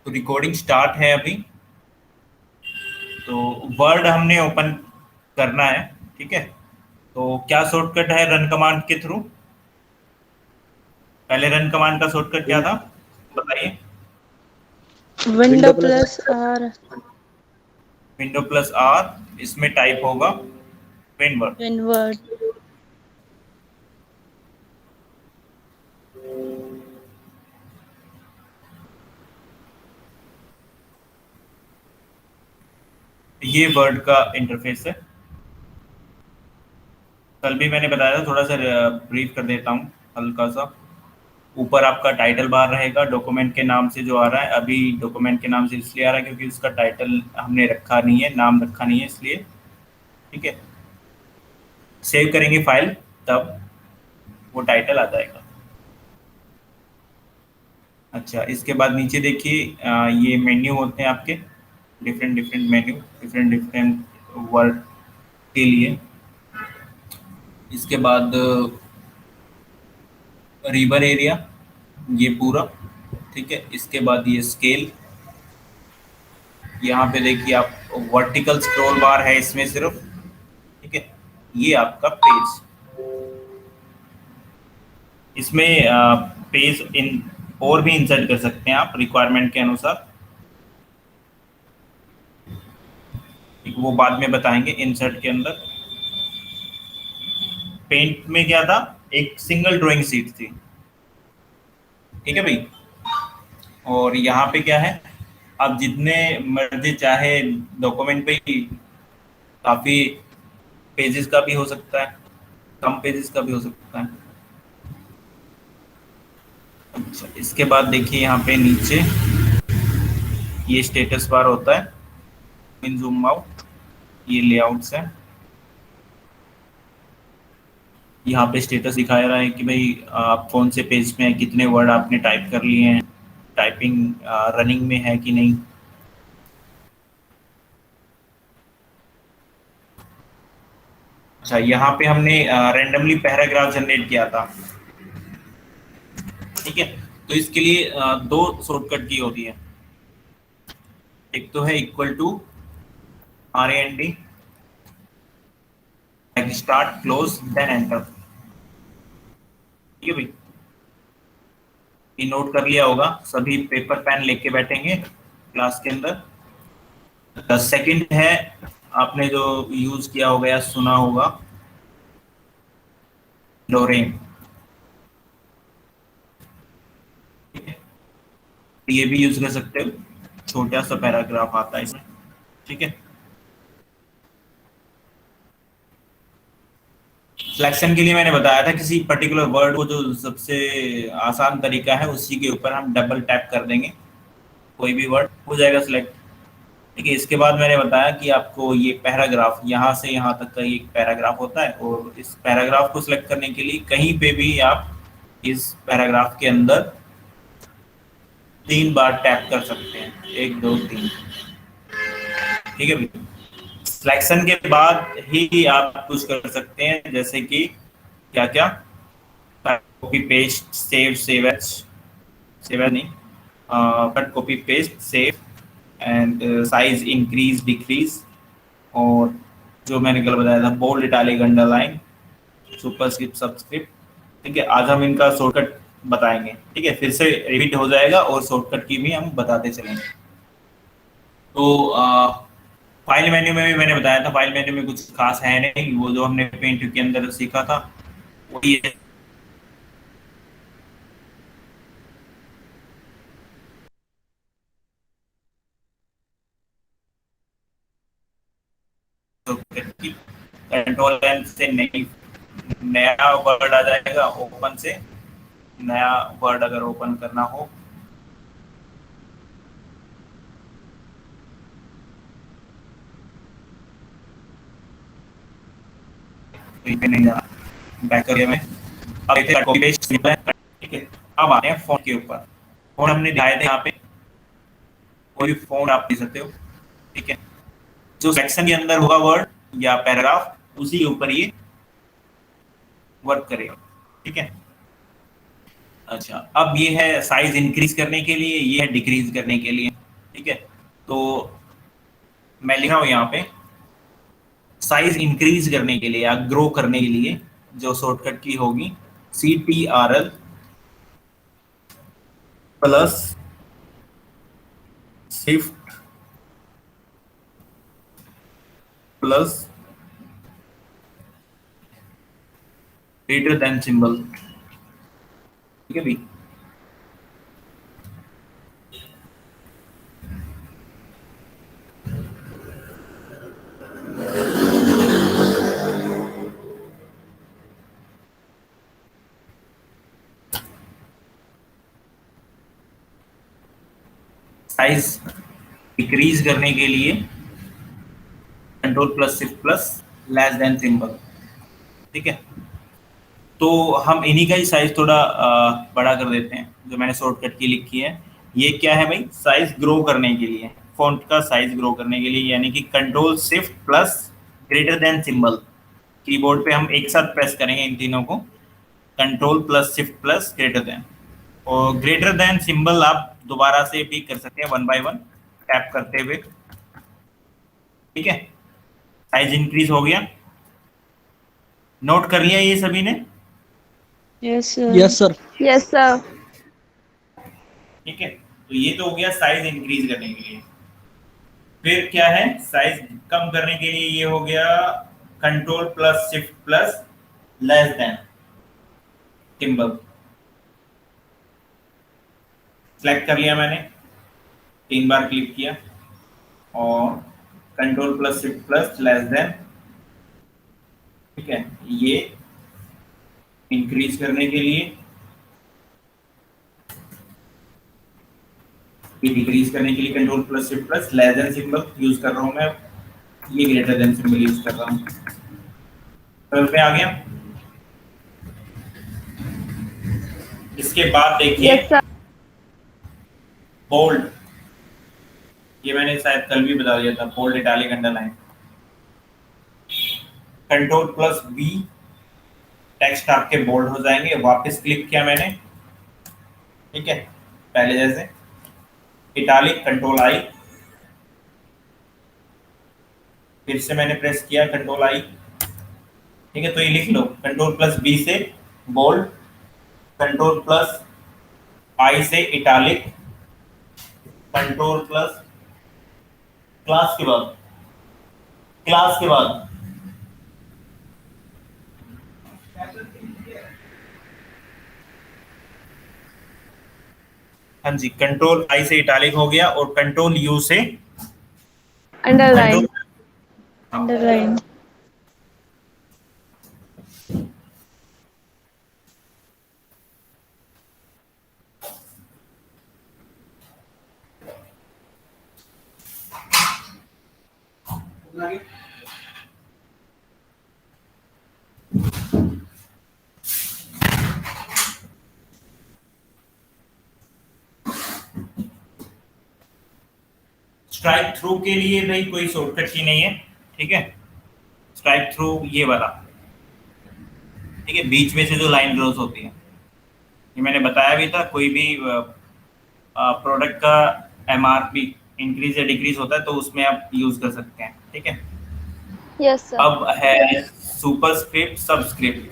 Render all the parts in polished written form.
तो recording start है अभी। तो वर्ड हमने ओपन करना है, ठीक है। तो क्या शॉर्टकट है रन कमांड के थ्रू? पहले रन कमांड का शॉर्टकट क्या था, बताइए। Window window plus plus R. Window plus R, इसमें टाइप होगा विनवर्ड। विनवर्ड। ये वर्ड का इंटरफेस है। कल भी मैंने बताया था, थोड़ा सा ब्रीफ कर देता हूँ हल्का सा। ऊपर आपका टाइटल बार रहेगा डॉक्यूमेंट के नाम से जो आ रहा है। अभी डॉक्यूमेंट के नाम से इसलिए आ रहा है क्योंकि उसका टाइटल हमने रखा नहीं है, नाम रखा नहीं है, इसलिए। ठीक है। सेव करेंगे फाइल, तब वो टाइटल आ जाएगा। अच्छा, इसके बाद नीचे देखिए, ये मेन्यू होते हैं आपके, different different menu, different different word के लिए। इसके बाद रिबन एरिया, ये पूरा, ठीक है। इसके बाद ये स्केल, यहाँ पे देखिए आप, वर्टिकल स्क्रॉल बार है इसमें सिर्फ, ठीक है। ये आपका पेज, इसमें पेज इन और भी इंसर्ट कर सकते हैं आप रिक्वायरमेंट के अनुसार, वो बाद में बताएंगे इंसर्ट के अंदर। पेंट में क्या था, एक सिंगल ड्राइंग सीट थी, ठीक है भाई। और यहाँ पे क्या है, आप जितने मर्जी चाहे डॉक्यूमेंट पे ही, काफी पेजेस का भी हो सकता है, कम पेजेस का भी हो सकता है। अच्छा, इसके बाद देखिए यहाँ पे नीचे ये स्टेटस बार होता है, इन जूम आउट, ये लेआउट्स है। यहाँ पे स्टेटस दिखाया रहा है कि भाई आप कौन से पेज में हैं, कितने वर्ड आपने टाइप कर लिए हैं, टाइपिंग रनिंग में है कि नहीं। अच्छा, यहाँ पे हमने रैंडमली पैराग्राफ जनरेट किया था, ठीक है। तो इसके लिए दो शॉर्टकट की होती है। एक तो है equal to RAND, start close then enter, ठीक है भाई। ये नोट कर लिया होगा, सभी पेपर पेन लेके बैठेंगे क्लास के अंदर। सेकंड है, आपने जो यूज किया होगा या सुना होगा, लोरेन, ठीक है। ये भी यूज कर सकते हो, छोटा सा पैराग्राफ आता है इसमें, ठीक है। सिलेक्शन के लिए मैंने बताया था, किसी पर्टिकुलर वर्ड को जो सबसे आसान तरीका है उसी के ऊपर हम डबल टैप कर देंगे, कोई भी वर्ड हो जाएगा सिलेक्ट, ठीक है। इसके बाद मैंने बताया कि आपको ये पैराग्राफ, यहाँ से यहाँ तक का ये पैराग्राफ होता है, और इस पैराग्राफ को सिलेक्ट करने के लिए कहीं पे भी आप इस पैराग्राफ के अंदर 3 बार टैप कर सकते हैं, 1 2 3, ठीक है भैया। सिलेक्शन के बाद ही आप कुछ कर सकते हैं, जैसे कि क्या क्या, copy paste, save, save as, save as नहीं, cut, copy paste, save, and size increase decrease, और जो मैंने कल बताया था, bold, italic, underline, superscript, subscript, ठीक है। आज हम इनका शॉर्टकट बताएंगे, ठीक है। फिर से रिपीट हो जाएगा और शॉर्टकट की भी हम बताते चलेंगे। तो फाइल मेन्यू में भी मैंने बताया था, फाइल मेन्यू में कुछ खास है नहीं, वो जो हमने पेंट के अंदर सीखा था वही है। कंट्रोल एन से नई, नया वर्ड आ जाएगा, ओपन से नया वर्ड अगर ओपन करना हो, कहीं पे नहीं जाना, बैक करके में अब इसे कॉपी पेस्ट सिंपल है, ठीक है। अब आते हैं फॉन्ट के ऊपर। फॉन्ट हमने दिखाए थे यहाँ पे, कोई भी फॉन्ट आप दे सकते हो, ठीक है। जो सेक्शन के अंदर होगा वर्ड या पैराग्राफ, उसी के ऊपर ये वर्क करेगा, ठीक है। अच्छा, अब ये है साइज इंक्रीज करने के लिए, ये है डिक्रीज करने के लिए। ठीक है, तो मैं लिखा हूं यहाँ पे साइज इंक्रीज करने के लिए या ग्रो करने के लिए जो शॉर्टकट की होगी CTRL plus shift plus greater than symbol. ठीक है भाई। साइज डिक्रीज करने के लिए control plus shift plus less than symbol. ठीक है, तो हम इन्हीं का ही साइज थोड़ा बड़ा कर देते हैं जो मैंने शॉर्टकट की लिखी है। ये क्या है भाई, साइज ग्रो करने के लिए, फॉन्ट का साइज ग्रो करने के लिए, यानी कि control shift plus greater than symbol. Keyboard पे हम एक साथ प्रेस करेंगे इन तीनों को, control plus shift plus greater than. और ग्रेटर देन सिंबल आप दोबारा से भी कर सकते हैं वन बाय वन टैप करते हुए। ठीक है, साइज इंक्रीज हो गया, नोट कर लिया ये सभी ने। Yes, sir. Yes sir. Yes, sir. ठीक है, तो ये तो हो गया साइज इंक्रीज करने के लिए। फिर क्या है, साइज कम करने के लिए ये हो गया control plus shift plus less than symbol. Select कर लिया मैंने, 3 बार क्लिक किया और control plus shift plus less than. ठीक है, ये इंक्रीज करने के लिए, ये डिक्रीज करने के लिए control plus shift plus less than symbol use कर रहा हूं मैं, ये ग्रेटर देन सिंबल यूज कर रहा हूं। समझ में आ गया? इसके बाद देखिए Yes, sir. बोल्ड, ये मैंने शायद कल भी बता दिया था, bold italic underline. Control plus B, text आपके बोल्ड हो जाएंगे। वापस क्लिक किया मैंने, ठीक है, पहले जैसे इटैलिक, कंट्रोल आई, फिर से मैंने प्रेस किया कंट्रोल आई। ठीक है, तो ये लिख लो कंट्रोल प्लस बी से बोल्ड, कंट्रोल प्लस आई से इटैलिक, कंट्रोल प्लस क्लास के बाद, क्लास के बाद हाँ जी, कंट्रोल आई से इटैलिक हो गया और कंट्रोल यू से Underline. हाँ, Underline. स्ट्राइक थ्रू के लिए भाई कोई शॉर्टकट की नहीं है। ठीक है, स्ट्राइक थ्रू ये वाला, ठीक है, बीच में से जो लाइन क्रॉस होती है, ये मैंने बताया भी था। कोई भी प्रोडक्ट का MRP इंक्रीज या डिक्रीज होता है तो उसमें आप यूज कर सकते हैं। ठीक है, Yes, sir. अब है सुपरस्क्रिप्ट सबस्क्रिप्ट।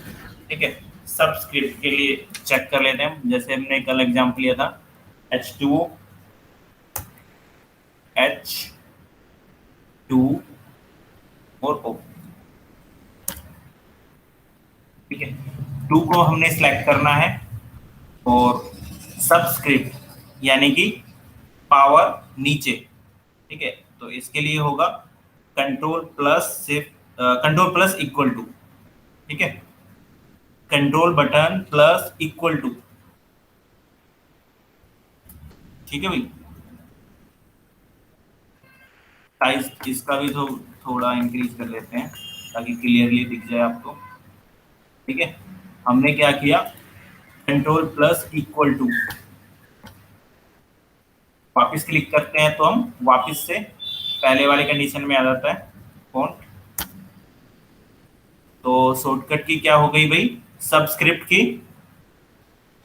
ठीक है, सबस्क्रिप्ट के लिए चेक कर लेते हैं, जैसे हमने कल एग्जाम्पल लिया था H2O, H2 और O। ठीक है, 2 को हमने सिलेक्ट करना है और सबस्क्रिप्ट यानी कि पावर नीचे। ठीक है, तो इसके लिए होगा control plus shift, control plus equal to. ठीक है, control button plus equal to. ठीक है भाई, साइज इसका भी तो थोड़ा इंक्रीज कर लेते हैं ताकि क्लियरली दिख जाए आपको। ठीक है, हमने क्या किया, कंट्रोल प्लस इक्वल टू, वापस क्लिक करते हैं तो हम वापस से पहले वाले कंडीशन में आ जाता है फॉन्ट। तो शॉर्टकट की क्या हो गई भाई, सबस्क्रिप्ट की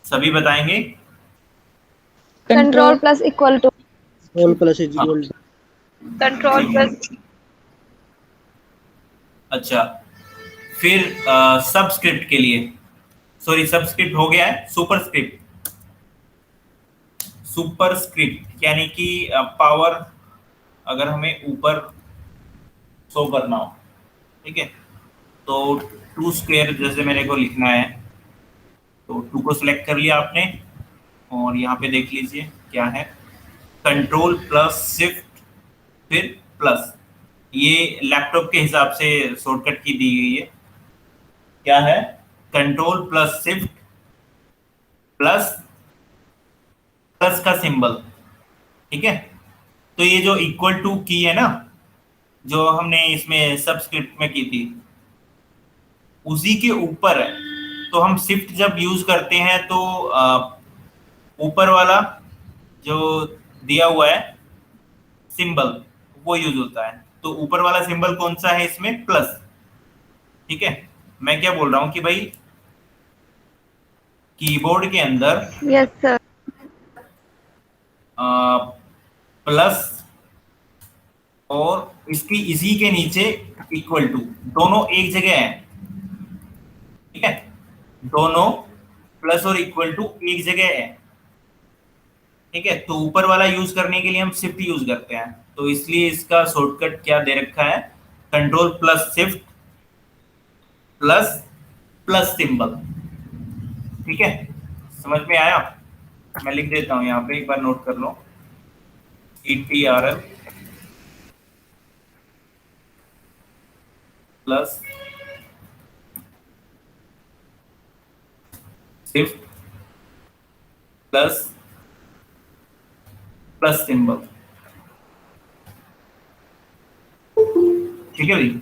सभी बताएंगे। Control plus equal to all plus is हाँ, इक्वल कंट्रोल ठीक है। प्लस अच्छा, फिर सबस्क्रिप्ट के लिए, सॉरी सबस्क्रिप्ट हो गया है, सुपरस्क्रिप्ट। सुपरस्क्रिप्ट यानी कि पावर, अगर हमें ऊपर शो करना हो, ठीक है, तो टू स्क्वेयर जैसे मेरे को लिखना है, तो टू को सिलेक्ट कर लिया आपने, और यहाँ पे देख लीजिए क्या है, कंट्रोल प्लस शिफ्ट फिर प्लस। ये लैपटॉप के हिसाब से शॉर्टकट की दी गई है। क्या है? Control plus shift plus plus का सिंबल, ठीक है। तो ये जो इक्वल टू की है ना, जो हमने इसमें सबस्क्रिप्ट में की थी, उसी के ऊपर है। तो हम शिफ्ट जब यूज करते हैं तो ऊपर वाला जो दिया हुआ है सिंबल, वो यूज होता है। तो ऊपर वाला सिंबल कौन सा है इसमें? प्लस, ठीक है। मैं क्या बोल रहा हूं कि भाई कीबोर्ड के अंदर यस सर प्लस और इसकी इसी के नीचे इक्वल टू, दोनों एक जगह है, ठीक है। दोनों प्लस और इक्वल टू एक जगह है, ठीक है। तो ऊपर वाला यूज करने के लिए हम शिफ्ट यूज करते हैं, तो इसलिए इसका शॉर्टकट क्या दे रखा है? Control plus shift plus plus symbol, ठीक है। समझ में आया? मैं लिख देता हूं यहाँ पे, एक बार नोट कर लो। ETRL plus shift plus plus symbol, ठीक है भाई।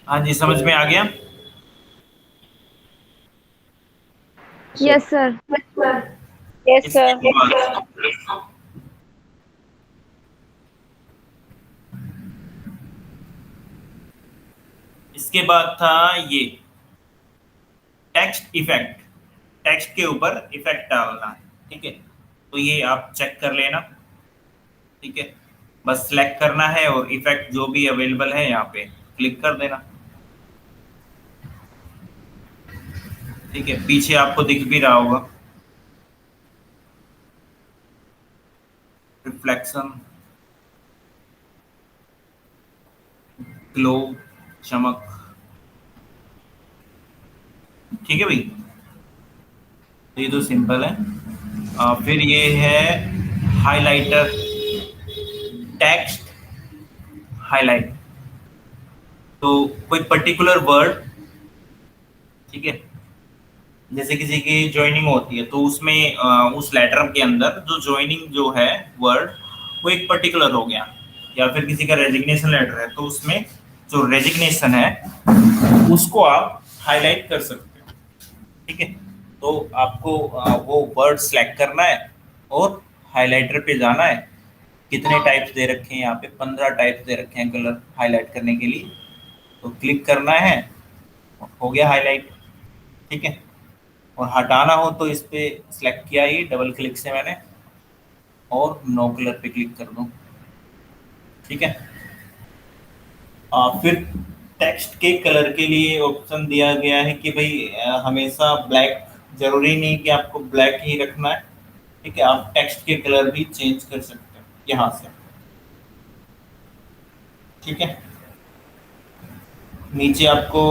हाँ जी, समझ में आ गया? यस सर यस इसके सर बाद इसके बाद था ये टेक्स्ट इफेक्ट। टेक्स्ट के ऊपर इफेक्ट डालना है, ठीक है। तो ये आप चेक कर लेना, ठीक है। बस सिलेक्ट करना है और इफेक्ट जो भी अवेलेबल है यहाँ पे क्लिक कर देना, ठीक है। पीछे आपको दिख भी रहा होगा रिफ्लेक्शन, ग्लो, चमक, ठीक है भाई। तो ये तो सिंपल है। फिर ये है हाइलाइटर, टेक्स्ट हाईलाइट। तो कोई पर्टिकुलर वर्ड, ठीक है, जैसे किसी की ज्वाइनिंग होती है तो उसमें उस लेटर के अंदर जो ज्वाइनिंग जो है वर्ड, वो एक पर्टिकुलर हो गया। या फिर किसी का रेजिग्नेशन लेटर है तो उसमें जो रेजिग्नेशन है उसको आप हाईलाइट कर सकते हो, ठीक है। तो आपको वो वर्ड सेलेक्ट करना है और हाइलाइटर पे जाना है। कितने टाइप्स दे रखे हैं यहाँ पे? 15 टाइप्स दे रखे हैं कलर हाईलाइट करने के लिए। तो क्लिक करना है, हो गया हाईलाइट, ठीक है। और हटाना हो तो इस पे सिलेक्ट किया ही डबल क्लिक से मैंने, और नो कलर पे क्लिक कर दूं, ठीक है। फिर टेक्स्ट के कलर के लिए ऑप्शन दिया गया है कि भाई हमेशा ब्लैक, जरूरी नहीं कि आपको ब्लैक ही रखना है, ठीक है। आप टेक्स्ट के कलर भी चेंज कर सकते हो यहाँ से, ठीक है। नीचे आपको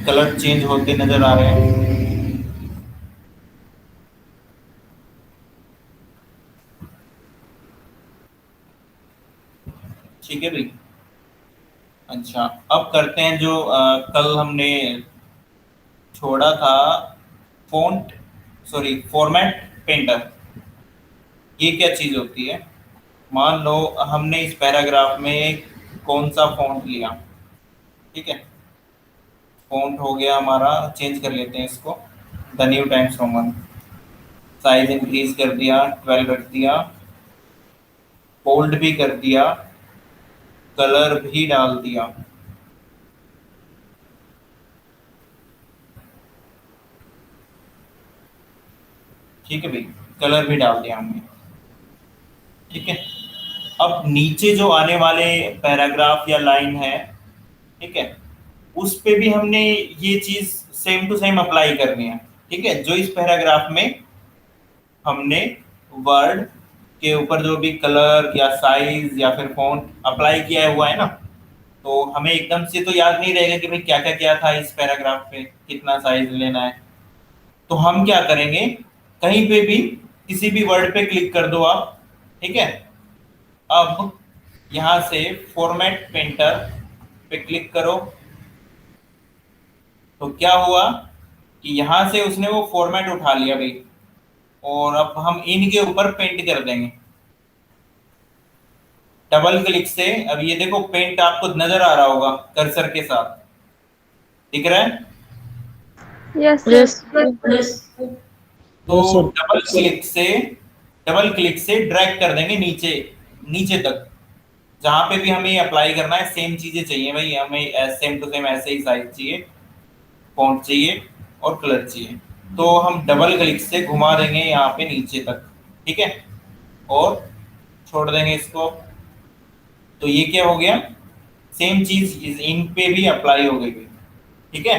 कलर चेंज होते नजर आ रहे हैं, ठीक है भाई। अच्छा, अब करते हैं जो कल हमने छोड़ा था, फॉन्ट, सॉरी फॉर्मेट पेंटर। ये क्या चीज होती है? मान लो हमने इस पैराग्राफ में कौन सा फॉन्ट लिया, ठीक है। फॉन्ट हो गया हमारा, चेंज कर लेते हैं इसको, the new times Roman. Size increase कर दिया, 12 रख दिया, बोल्ड भी कर दिया, कलर भी डाल दिया। ठीक है भाई, कलर भी डाल दिया हमने। ठीक है, अब नीचे जो आने वाले पैराग्राफ या लाइन है, ठीक है, उस पे भी हमने ये चीज सेम टू सेम अप्लाई करनी है। ठीक है, जो इस पैराग्राफ में हमने वर्ड के ऊपर जो भी कलर या साइज या फिर फॉन्ट अप्लाई किया हुआ है ना, तो हमें एकदम से तो याद नहीं रहेगा कि भाई क्या क्या किया था इस पैराग्राफ पे, कितना साइज लेना है। तो हम क्या करेंगे, कहीं पे भी किसी भी वर्ड पे क्लिक कर दो आप। ठीक है, अब यहां से फॉर्मेट पेंटर पे क्लिक करो। तो क्या हुआ कि यहां से उसने वो फॉर्मेट उठा लिया भाई, और अब हम इनके ऊपर पेंट कर देंगे डबल क्लिक से। अब ये देखो पेंट आपको नजर आ रहा होगा कर्सर के साथ, दिख रहा है। Yes, sir. Yes. Yes. तो Yes, sir. डबल क्लिक से ड्रैग कर देंगे नीचे, नीचे तक, जहां पे भी हमें अप्लाई करना है। सेम चीजें चाहिए भाई हमें, सेम टू सेम ऐसे ही साइज चाहिए, फॉन्ट चाहिए और कलर चाहिए। तो हम डबल क्लिक से घुमा देंगे यहाँ पे नीचे तक। ठीक है, और छोड़ देंगे इसको। तो ये क्या हो गया, सेम चीज इन पे भी अप्लाई हो गई। ठीक है,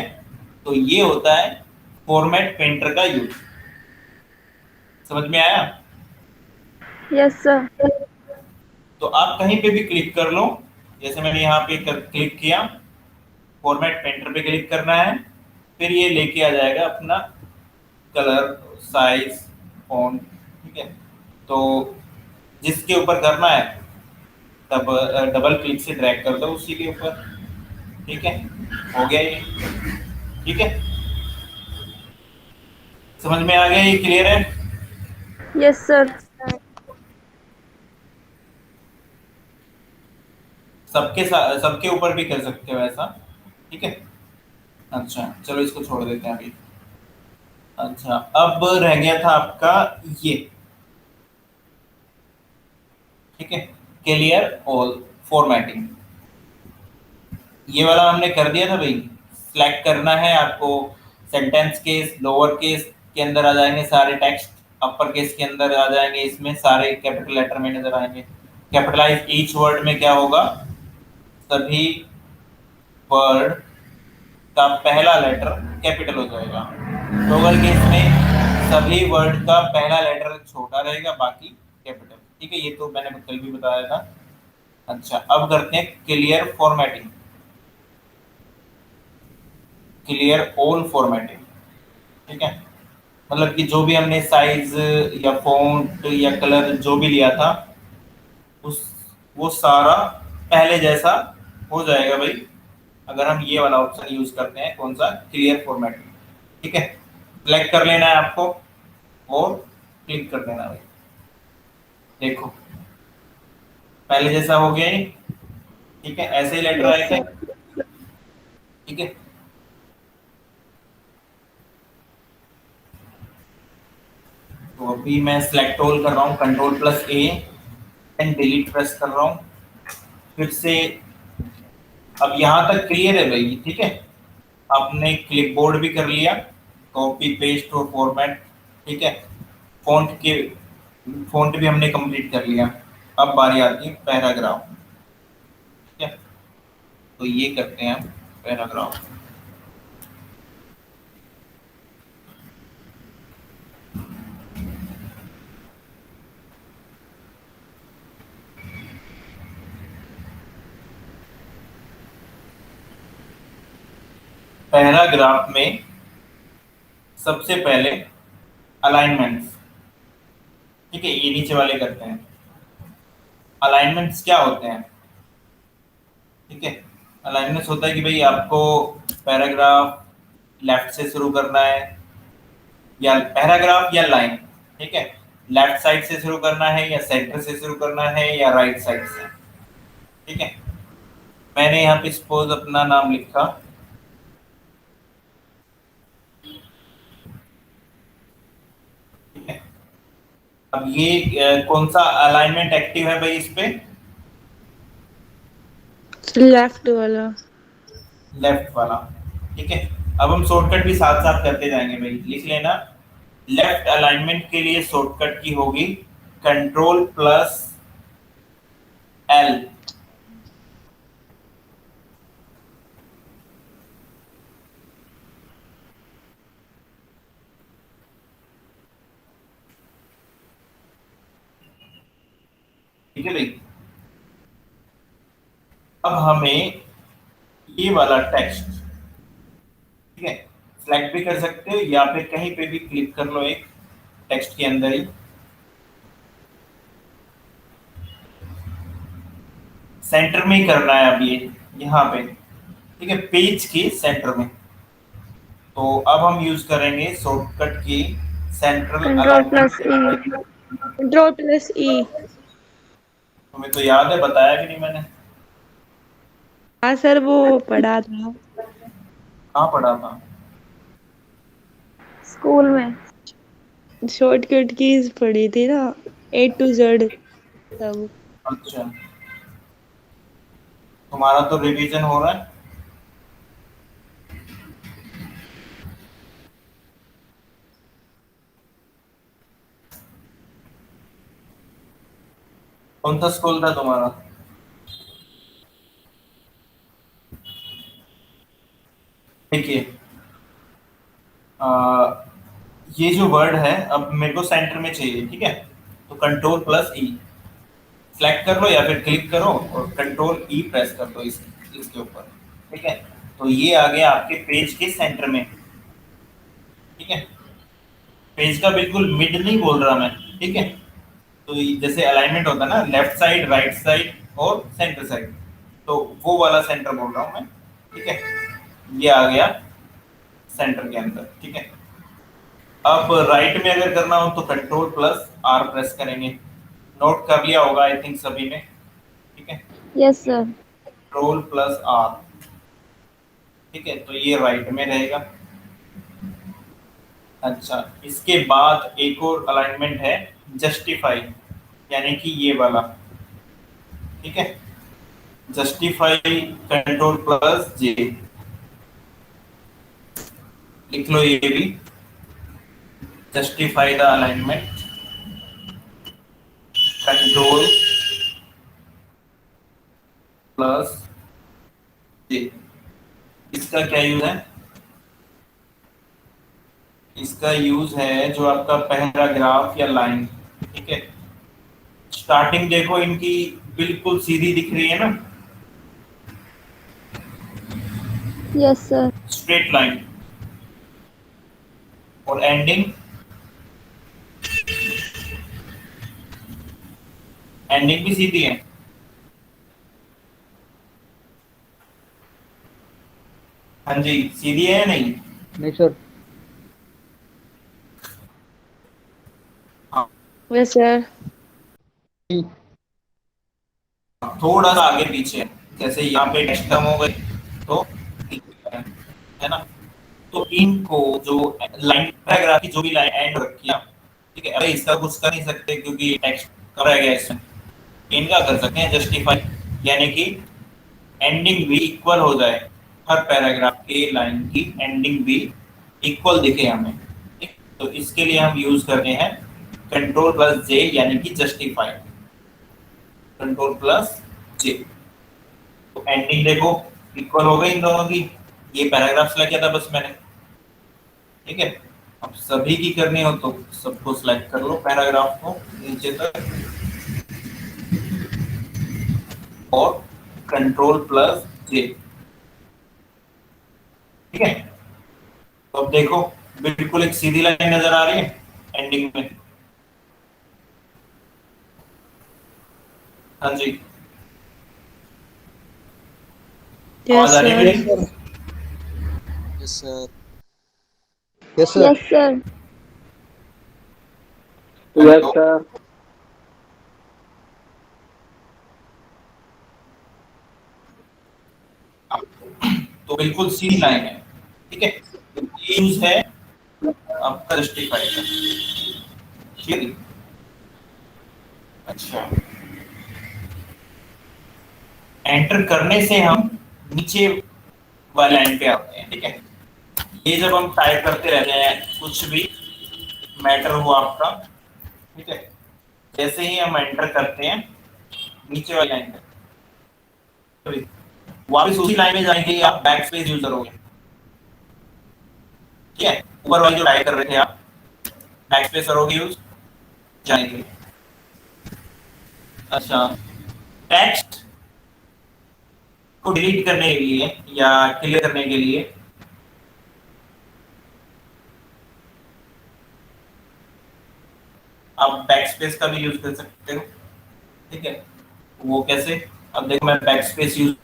तो ये होता है फॉर्मेट पेंटर का यूज। समझ में आया। Yes, sir. तो आप कहीं पे भी क्लिक कर लो, जैसे मैंने यहाँ पे क्लिक किया, फॉर्मेट पेंटर पे क्लिक करना है, फिर ये लेके आ जाएगा अपना कलर, साइज, फॉन्ट। ठीक है, तो जिसके ऊपर करना है तब डबल क्लिक से ड्रैग कर दो उसी के ऊपर। ठीक है, हो गया ये। ठीक है, समझ में आ गया, ये क्लियर है। Yes, sir. सबके ऊपर भी कर सकते हो ऐसा। ठीक है, अच्छा चलो इसको छोड़ देते हैं अभी। अच्छा, अब रह गया था आपका ये। ठीक है, क्लियर ऑल फॉर्मेटिंग, ये वाला हमने कर दिया था भाई। सिलेक्ट करना है आपको, सेंटेंस केस, लोअर केस के अंदर आ जाएंगे सारे टेक्स्ट, अपर केस के अंदर आ जाएंगे, इसमें सारे कैपिटल लेटर में नजर आएंगे। कैपिटलाइज ईच वर्ड में क्या होगा, सभी वर्ड का पहला लेटर कैपिटल हो जाएगा। लोअर केस में सभी वर्ड का पहला लेटर छोटा रहेगा, बाकी कैपिटल। ठीक है, ये तो मैंने कल भी बताया था। अच्छा, अब करते हैं clear formatting, clear all formatting. ठीक है, मतलब कि जो भी हमने साइज या फॉन्ट या कलर जो भी लिया था, उस वो सारा पहले जैसा हो जाएगा भाई, अगर हम ये वाला ऑप्शन यूज करते हैं, कौन सा, क्लियर फॉर्मेटिंग। ठीक है, सिलेक्ट कर लेना है आपको और क्लिक कर देना भाई। देखो पहले जैसा हो गया ये। ठीक है, ऐसे ही लेटर Yes, आएंगे। sir. ठीक है, तो अभी मैं सिलेक्ट ऑल कर रहा हूँ, control plus A and delete press कर रहा हूँ फिर से। अब यहाँ तक क्लियर है भाई। ठीक है, आपने क्लिपबोर्ड भी कर लिया, कॉपी पेस्ट और फॉर्मेट। ठीक है, फॉन्ट फॉन्ट भी हमने कंप्लीट कर लिया। अब बारी आती है पैराग्राफ। ठीक है, तो ये करते हैं पैराग्राफ। पैराग्राफ में सबसे पहले अलाइनमेंट्स। ठीक है, ये नीचे वाले करते हैं। अलाइनमेंट्स क्या होते हैं, ठीक है, अलाइनमेंट्स होता है कि भाई आपको पैराग्राफ लेफ्ट से शुरू करना है, या पैराग्राफ या लाइन, ठीक है, लेफ्ट साइड से शुरू करना है या सेंटर से शुरू करना है या राइट साइड से। ठीक है, मैंने यहाँ पे सपोज अपना नाम लिखा। ठीक है, अब ये कौन सा अलाइनमेंट एक्टिव है भाई इस पे? लेफ्ट वाला। लेफ्ट वाला। ठीक है, अब हम शॉर्टकट भी साथ साथ करते जाएंगे भाई, लिख लेना। लेफ्ट अलाइनमेंट के लिए शॉर्टकट की होगी कंट्रोल प्लस एल। ठीक है भाई, अब हमें ये वाला टेक्स्ट, ठीक है, सिलेक्ट भी कर सकते हो या फिर कहीं पे भी क्लिक कर लो एक टेक्स्ट के अंदर ही। सेंटर में ही करना है अब ये, यहाँ पे, ठीक है, पेज के सेंटर में। तो अब हम यूज करेंगे शॉर्टकट की सेंट्रल कंट्रोल प्लस अलाइनमेंट। ई। कंट्रोल प्लस ई। तुम्हें तो याद है, बताया भी नहीं मैंने। हाँ सर, वो पढ़ा था कहाँ पढ़ा था? स्कूल में। शॉर्टकट कीज पढ़ी थी ना, A to Z सब। अच्छा, तुम्हारा तो रिवीजन हो रहा है। कौन सा स्कूल था तुम्हारा? देखिए, ये जो वर्ड है अब मेरे को सेंटर में चाहिए, ठीक है, तो कंट्रोल प्लस ई सेलेक्ट कर लो या फिर क्लिक करो और कंट्रोल ई प्रेस कर दो इसके ऊपर। ठीक है, तो ये आ गया आपके पेज के सेंटर में। ठीक है, पेज का बिल्कुल मिड नहीं बोल रहा मैं। ठीक है, तो जैसे अलाइनमेंट होता है ना, लेफ्ट साइड, राइट साइड और सेंटर साइड, तो वो वाला सेंटर बोल रहा हूँ मैं। ठीक है, ये आ गया सेंटर के अंदर। ठीक है, अब राइट में अगर करना हो तो कंट्रोल प्लस आर प्रेस करेंगे। नोट कर लिया होगा आई थिंक सभी ने। ठीक है, yes sir. Control plus R. ठीक है, तो ये राइट में रहेगा। अच्छा, इसके बाद एक और अलाइनमेंट है जस्टिफाई, यानी कि ये वाला। ठीक है, जस्टिफाई कंट्रोल प्लस जे, लिख लो ये भी। Justify the alignment control plus J. इसका क्या यूज है? इसका यूज है जो आपका पैराग्राफ या लाइन, ठीक है, स्टार्टिंग देखो इनकी बिल्कुल सीधी दिख रही है ना, यस सर। स्ट्रेट लाइन, और एंडिंग, एंडिंग भी सीधी है। हाँ जी, सीधी है या नहीं? नहीं सर। हाँ, यस सर। थोड़ा सा आगे पीछे है। जैसे यहाँ पे टेक्स्ट खत्म हो गई तो, है ना, तो इनको जो लाइन, पैराग्राफ की जो भी लाइन एंड रखी है, ठीक है, अरे इसका कुछ कर नहीं सकते क्योंकि टेक्स्ट कवर है गया इसमें। इनका कर सकते हैं जस्टिफाई, यानी कि एंडिंग भी इक्वल हो जाए, हर पैराग्राफ के लाइन की एंडिंग भी इक्वल दिखे हमें। ठीक? तो इसके लिए हम यूज करते हैं कंट्रोल प्लस जे, यानी कि जस्टिफाई। कंट्रोल प्लस जे, तो एंडिंग देखो इक्वल हो गई इन दोनों की। ये पैराग्राफ सेलेक्ट किया था बस मैंने। ठीक है, अब सभी की करनी हो तो सबको सिलेक्ट कर लो, पैराग्राफ को नीचे तक, और कंट्रोल प्लस जे। ठीक है, तो अब देखो बिल्कुल एक सीधी लाइन नजर आ रही है एंडिंग में। हाँ जी, यस आवाज आ रही है सर। मेरी? Yes sir. Yes sir. Yes sir. Yes hello, sir. तो बिल्कुल सीधी लाइन है। ठीक है, ये यूज है आपका जस्टिफाई का। ठीक है, अच्छा, एंटर करने से हम नीचे वाले लाइन पे आते हैं, ठीक है। ये जब हम टाइप करते रहते हैं कुछ भी मैटर हो आपका, ठीक है, जैसे ही हम एंटर करते हैं नीचे वाली लाइन पे, वापस उसी लाइन में जाने के लिए आप बैक स्पेस यूज करोगे, ठीक है। ऊपर वाली जो टाइप कर रहे थे आप, बैक स्पेस करोगे यूज जाने के लिए। अच्छा, टेक्स्ट को डिलीट करने के लिए या क्लियर करने के लिए आप बैक स्पेस का भी यूज कर सकते हो, ठीक है। वो कैसे? अब देखो मैं बैक स्पेस यूज,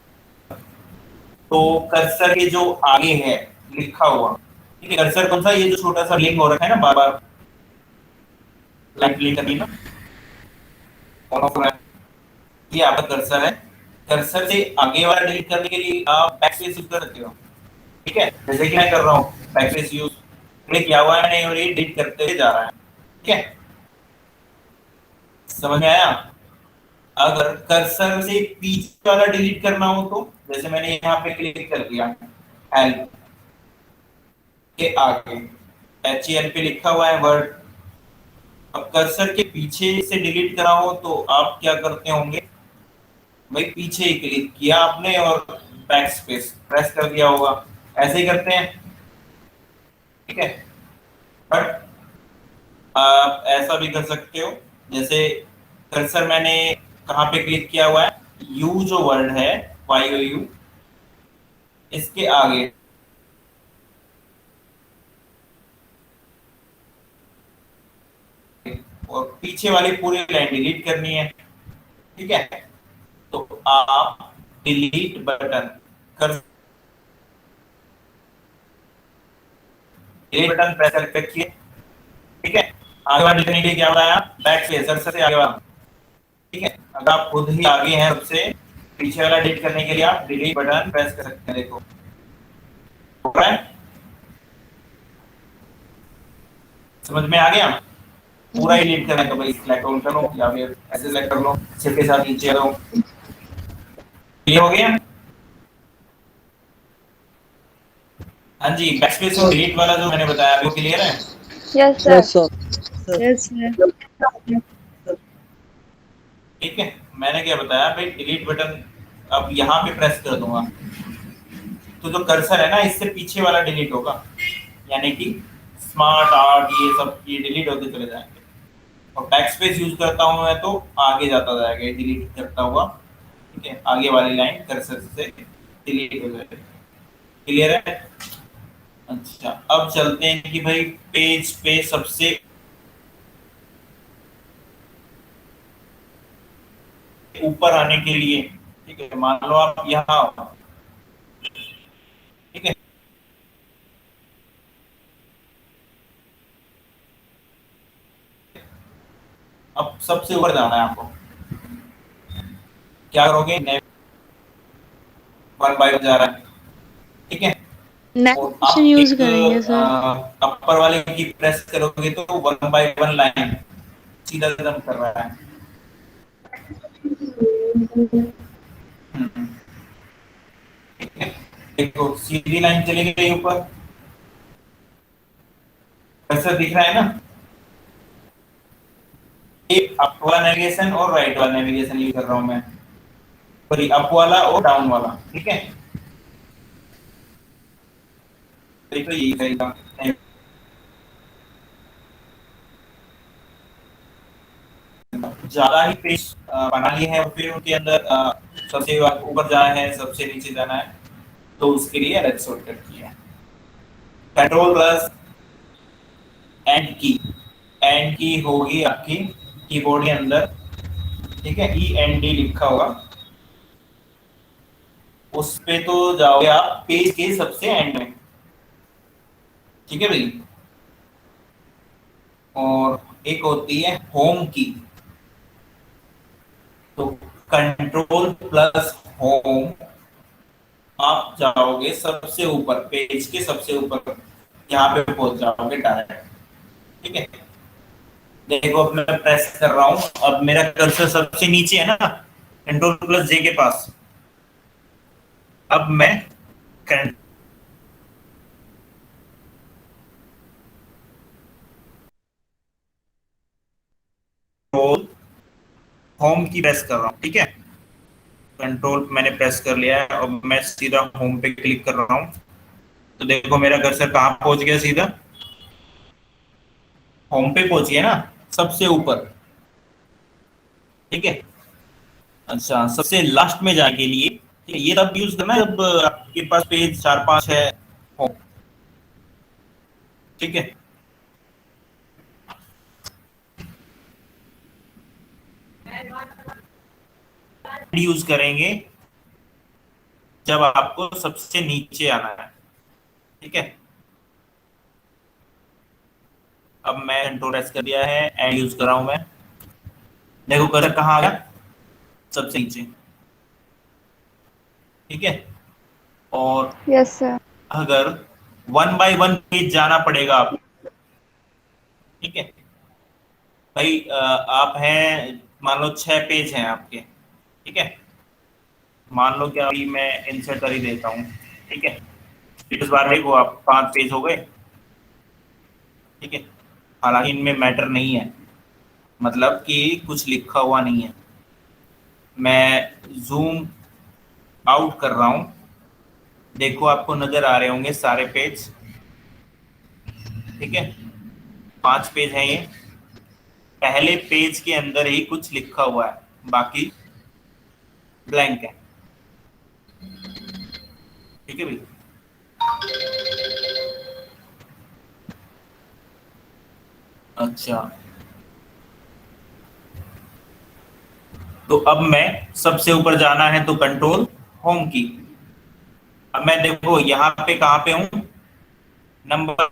तो कर्सर के जो आगे है लिखा हुआ, ठीक है, कर्सर कौन सा, ये जो छोटा सा लिंक हो रखा है ना, बार बार लाइन क्लिक करनी ना, ऑन ऑफ रहा है, ये आपका कर्सर है। कर्सर से आगे वाला डिलीट करने के लिए आप बैक स्पेस यूज कर सकते हो, ठीक है। जैसे कि मैं कर रहा हूँ, बैक स्पेस यूज क्लिक किया हुआ है मैंने और ये डिलीट करते हुए जा रहा है, ठीक है। समझ में आया? अगर कर्सर से पीछे वाला डिलीट करना हो तो, जैसे मैंने यहाँ पे क्लिक कर दिया हेल्प के आगे, HEL पे लिखा हुआ है वर्ड, अब कर्सर के पीछे से डिलीट करना हो तो आप क्या करते होंगे भाई, पीछे ही क्लिक किया आपने और बैक स्पेस प्रेस कर दिया होगा, ऐसे ही करते हैं, ठीक है। बट आप ऐसा भी कर सकते हो, जैसे कर्सर मैंने कहाँ पे क्लिक किया हुआ है, यू जो वर्ड है, YOU, इसके आगे और पीछे वाली पूरी लाइन डिलीट करनी है, ठीक है। तो आप डिलीट बटन कर, डिलीट बटन प्रेस करके रखिए, ठीक है। आगे वाला लिखने के लिए क्या बताया, बैक स्पेस, कर्सर से आगे वाला, ठीक है। अगर आप खुद ही आगे हैं सबसे, पीछे वाला डिलीट करने के लिए आप डिलीट बटन प्रेस कर सकते हैं, देखो हो रहा है, समझ में आ गया? पूरा ही डिलीट करना है तो भाई सिलेक्ट ऑल कर लो या फिर ऐसे सिलेक्ट कर लो, सिर्फ के साथ नीचे करो, ये हो गया। हाँ जी, बैक स्पेस और डिलीट वाला जो मैंने बताया वो क्लियर है? Yes yes sir. Sir. Yes sir. ठीक है, मैंने क्या बताया भाई, डिलीट बटन अब यहाँ पे प्रेस कर दूंगा तो जो कर्सर है ना, इससे पीछे वाला डिलीट होगा, यानी कि स्मार्ट आर्ट ये सब ये डिलीट होते चले जाएंगे, और बैक स्पेस यूज करता हूँ मैं तो आगे जाता जाएगा डिलीट करता हुआ, ठीक है। आगे वाली लाइन कर्सर से डिलीट हो जाएगी, क्लियर है? अच्छा, अब चलते हैं कि भाई पेज पे सबसे ऊपर आने के लिए, ठीक है, मान लो आप यहाँ, ठीक है, अब सबसे ऊपर जाना है आपको, क्या करोगे, वन बाय वन जा रहा है, ठीक है। और नेविगेशन आप यूज एक करेंगे सर। अपर वाले की प्रेस करोगे तो वन बाय वन लाइन सीधा जंप कर रहा है। हम्म, ठीक है, देखो सीधी लाइन चली गई ऊपर, कर्सर दिख रहा है ना, एक अप वाला नेविगेशन और राइट वाला नेविगेशन यूज कर रहा हूं मैं, सॉरी अप वाला और डाउन वाला, ठीक है। देखो यही रहेगा, ज्यादा ही पेज बना लिए हैं और फिर उनके अंदर सबसे ऊपर जाना है सबसे नीचे जाना है, तो उसके लिए अलग शॉर्टकट किया है, कंट्रोल प्लस एंड की होगी आपकी कीबोर्ड के अंदर, ठीक है, END लिखा होगा, उस पे तो जाओगे आप पेज के सबसे एंड में, ठीक है भाई। और एक होती है होम की, तो कंट्रोल प्लस होम, आप जाओगे सबसे ऊपर, पेज के सबसे ऊपर, यहाँ पे पहुंच जाओगे डायरेक्ट, ठीक है। देखो अब मैं प्रेस कर रहा हूँ, अब मेरा कर्सर सबसे नीचे है ना, कंट्रोल प्लस जे के पास। अब मैं कंट्रोल होम की प्रेस कर रहा हूँ, ठीक है। कंट्रोल मैंने प्रेस कर लिया है, अब मैं सीधा होम पे क्लिक कर रहा हूँ। तो देखो मेरा कर्सर कहाँ पहुंच गया, सीधा होम पे पहुंच गया ना, सबसे ऊपर, ठीक है। अच्छा, सबसे लास्ट में जाने के लिए, ठीक है, ये तब यूज करना है जब आपके पास पेज 4-5 है, हो, ठीक है। यूज करेंगे जब आपको सबसे नीचे आना है, ठीक है। अब मैं कंट्रोल प्रेस कर दिया है, एंड यूज कर रहा हूं मैं। देखो कर्सर कहाँ आ गया, सबसे नीचे, ठीक है। और यस सर। अगर 1 बाय 1 पेज जाना पड़ेगा आपको, ठीक है भाई। आप हैं, मान लो 6 पेज हैं आपके, ठीक है। मान लो कि अभी मैं इंसर्ट कर ही देता हूँ, ठीक है। इस बार देखो आप 5 पेज हो गए, ठीक है। हालांकि इनमें मैटर नहीं है, मतलब कि कुछ लिखा हुआ नहीं है। मैं जूम आउट कर रहा हूँ, देखो आपको नजर आ रहे होंगे सारे पेज, ठीक है। 5 पेज हैं ये, पहले पेज के अंदर ही कुछ लिखा हुआ है, बाकी ब्लैंक है, ठीक है भाई। अच्छा, तो अब मैं सबसे ऊपर जाना है तो कंट्रोल होम की। अब मैं देखो यहाँ पे कहाँ पे हूँ, नंबर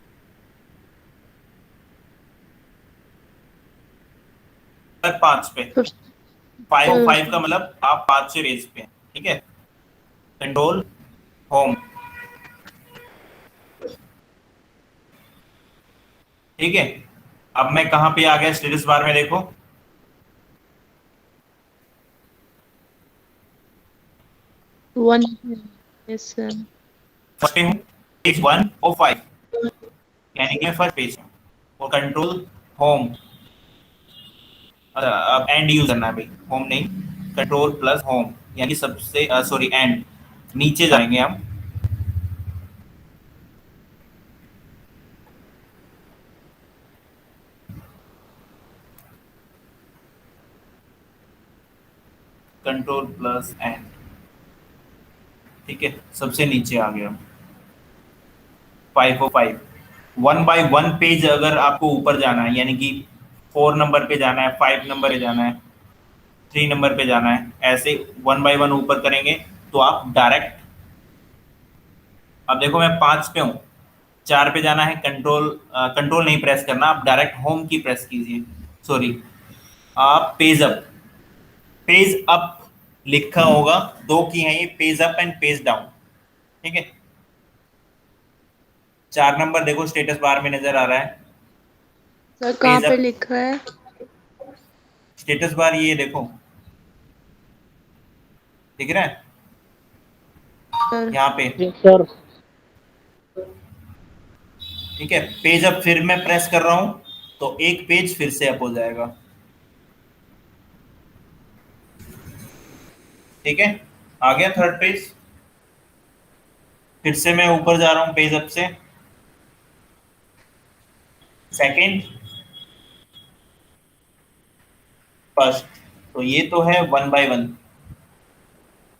5 पे। 5 का मतलब आप 5 पेज पे हैं, ठीक है। कंट्रोल होम, ठीक है। अब मैं कहाँ पे आ गया, स्टेटस बार में देखो, 1। Yes sir. फर्स्ट पे हूँ, पेज 1 और 5, यानी कि मैं फर्स्ट पेज हूँ। और कंट्रोल होम, अब एंड यूज करना है भाई, होम नहीं, कंट्रोल प्लस होम, यानी सबसे सॉरी एंड, नीचे जाएंगे हम। कंट्रोल प्लस एंड, ठीक है, सबसे नीचे आ गया। 5 और 5, 1 बाय 1 पेज अगर आपको ऊपर जाना है, यानी कि 4 नंबर पे जाना है, 5 नंबर पे जाना है, 3 नंबर पे जाना है, ऐसे 1 बाय 1 ऊपर करेंगे तो आप डायरेक्ट, अब देखो मैं 5 पे हूँ, 4 पे जाना है, कंट्रोल नहीं प्रेस करना, आप डायरेक्ट होम की प्रेस कीजिए, सॉरी, आप पेज अप लिखा होगा, 2 की है ये, page up and page down, ठीक है। 4 नंबर देखो स्टेटस बार में नजर आ रहा है, सर कहाँ पेज पे अप, लिखा है? स्टेटस बार ये देखो, दिख रहा है सर यहाँ पे, यस सर। ठीक है। पेज अप फिर मैं प्रेस कर रहा हूँ तो एक पेज फिर से अप हो जाएगा, ठीक है। आ गया 3rd पेज, फिर से मैं ऊपर जा रहा हूँ पेज अप से, सेकंड, फर्स्ट, तो ये तो है 1 बाय 1।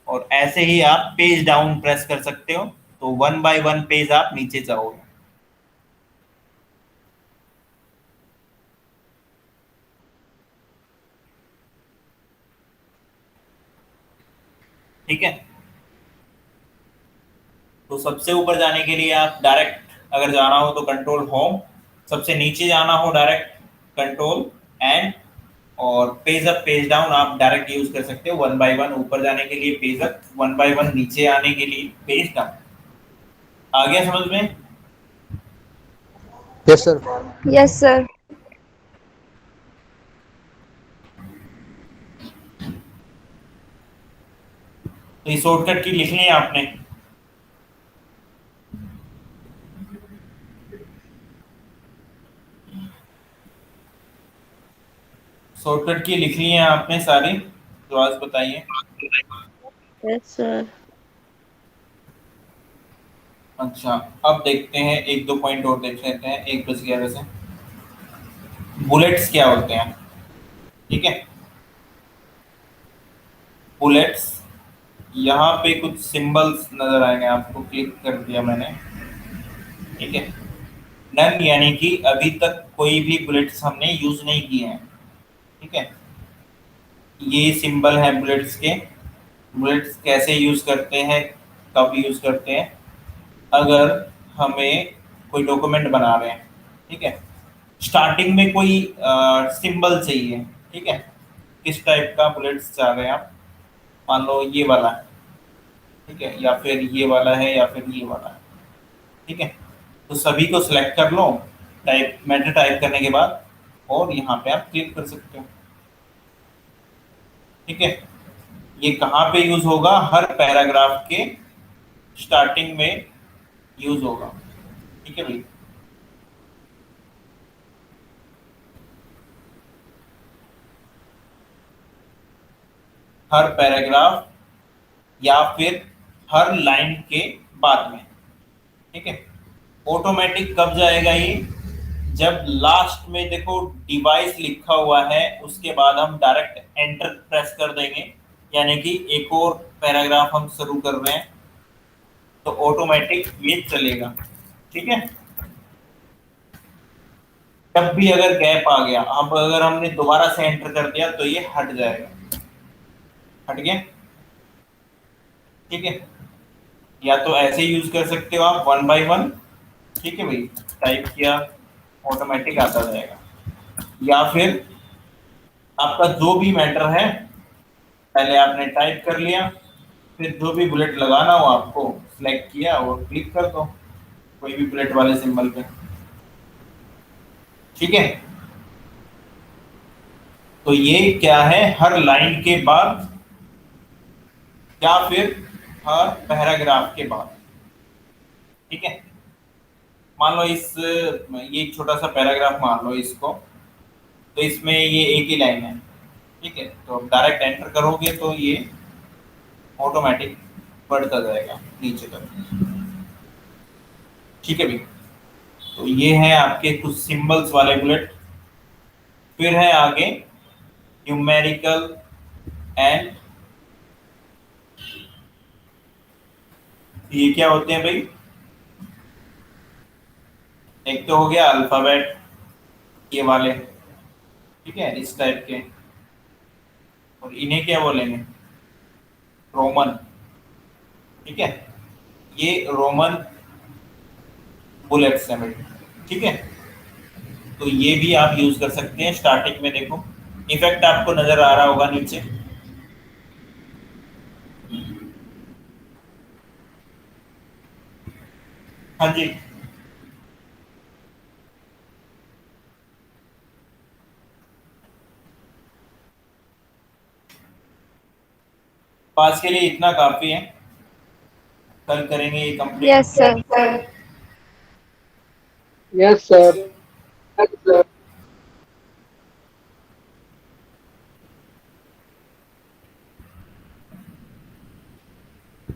और ऐसे ही आप पेज डाउन प्रेस कर सकते हो, तो 1 बाय 1 पेज आप नीचे जाओगे, ठीक है। तो सबसे ऊपर जाने के लिए आप डायरेक्ट, अगर जाना हो तो कंट्रोल होम, सबसे नीचे जाना हो डायरेक्ट कंट्रोल एंड, और पेज अप पेज डाउन आप डायरेक्ट यूज कर सकते हो। 1 बाय 1 ऊपर जाने के लिए पेज अप, 1 बाय 1 नीचे आने के लिए पेज डाउन। आ गया समझ में? Yes sir. Yes sir. तो ये शॉर्टकट की लिखनी है आपने। शॉर्टकट की लिखनी है आपने सारी, तो आज बताइए। Yes sir. अच्छा, अब देखते हैं एक दो पॉइंट और देख लेते हैं, 1 बज गया वैसे। बुलेट्स क्या होते हैं, ठीक है। बुलेट्स, यहाँ पे कुछ सिंबल्स नजर आएंगे आपको, क्लिक कर दिया मैंने, ठीक है। नन यानी कि अभी तक कोई भी बुलेट्स हमने यूज नहीं किए हैं, ठीक है। ये सिंबल है बुलेट्स के। बुलेट्स कैसे यूज करते हैं, कब यूज करते हैं, अगर हमें कोई डॉक्यूमेंट बना रहे हैं, ठीक है। स्टार्टिंग में कोई सिंबल चाहिए, ठीक है। किस टाइप का बुलेट्स चाह रहे हैं आप, मान लो ये वाला है, ठीक है, या फिर ये वाला है, या फिर ये वाला है, ठीक है। तो सभी को सिलेक्ट कर लो, टाइप मैटर टाइप करने के बाद, और यहाँ पे आप क्लिक कर सकते हो, ठीक है। ये कहाँ पे यूज होगा, हर पैराग्राफ के स्टार्टिंग में यूज होगा, ठीक है भाई। हर पैराग्राफ या फिर हर लाइन के बाद में, ठीक है। ऑटोमेटिक कब जाएगा ये, जब लास्ट में देखो डिवाइस लिखा हुआ है, उसके बाद हम डायरेक्ट एंटर प्रेस कर देंगे, यानी कि एक और पैराग्राफ हम शुरू कर रहे हैं, तो ऑटोमेटिक ये चलेगा, ठीक है। जब भी अगर गैप आ गया, अब अगर हमने दोबारा से एंटर कर दिया तो ये हट जाएगा, हट गया, ठीक है। या तो ऐसे यूज कर सकते हो आप 1 बाय 1, ठीक है भाई, टाइप किया ऑटोमेटिक आता जाएगा। या फिर आपका जो भी मैटर है, पहले आपने टाइप कर लिया, फिर जो भी बुलेट लगाना हो आपको सिलेक्ट किया और क्लिक कर दो कोई भी बुलेट वाले सिंबल पे, ठीक है। तो ये क्या है, हर लाइन के बाद या फिर हर पैराग्राफ के बाद, ठीक है। मान लो ये एक छोटा सा पैराग्राफ मान लो इसको, तो इसमें ये एक ही लाइन है, ठीक है। तो डायरेक्ट एंटर करोगे तो ये ऑटोमेटिक बढ़ता जाएगा नीचे तक, ठीक है भाई। तो ये है आपके कुछ सिंबल्स वाले बुलेट। फिर है आगे न्यूमेरिकल एंड, ये क्या होते हैं भाई, एक तो हो गया अल्फाबेट ये वाले, ठीक है, इस टाइप के, और इन्हें क्या बोलेंगे, रोमन, ठीक है। ये रोमन बुलेट्स हैं भाई, ठीक है। तो ये भी आप यूज कर सकते हैं। स्टार्टिंग में देखो इफेक्ट आपको नजर आ रहा होगा नीचे, हाँ जी। आज के लिए इतना काफी है, कल करेंगे ये complete. Yes sir. Yes, sir.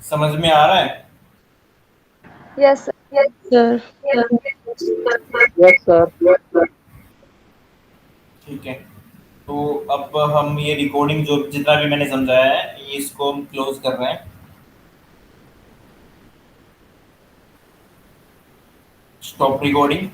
समझ में आ रहा है, यस सर। Yes, sir. ठीक है। तो अब हम ये रिकॉर्डिंग जो जितना भी मैंने समझाया है, ये इसको हम क्लोज कर रहे हैं, स्टॉप रिकॉर्डिंग।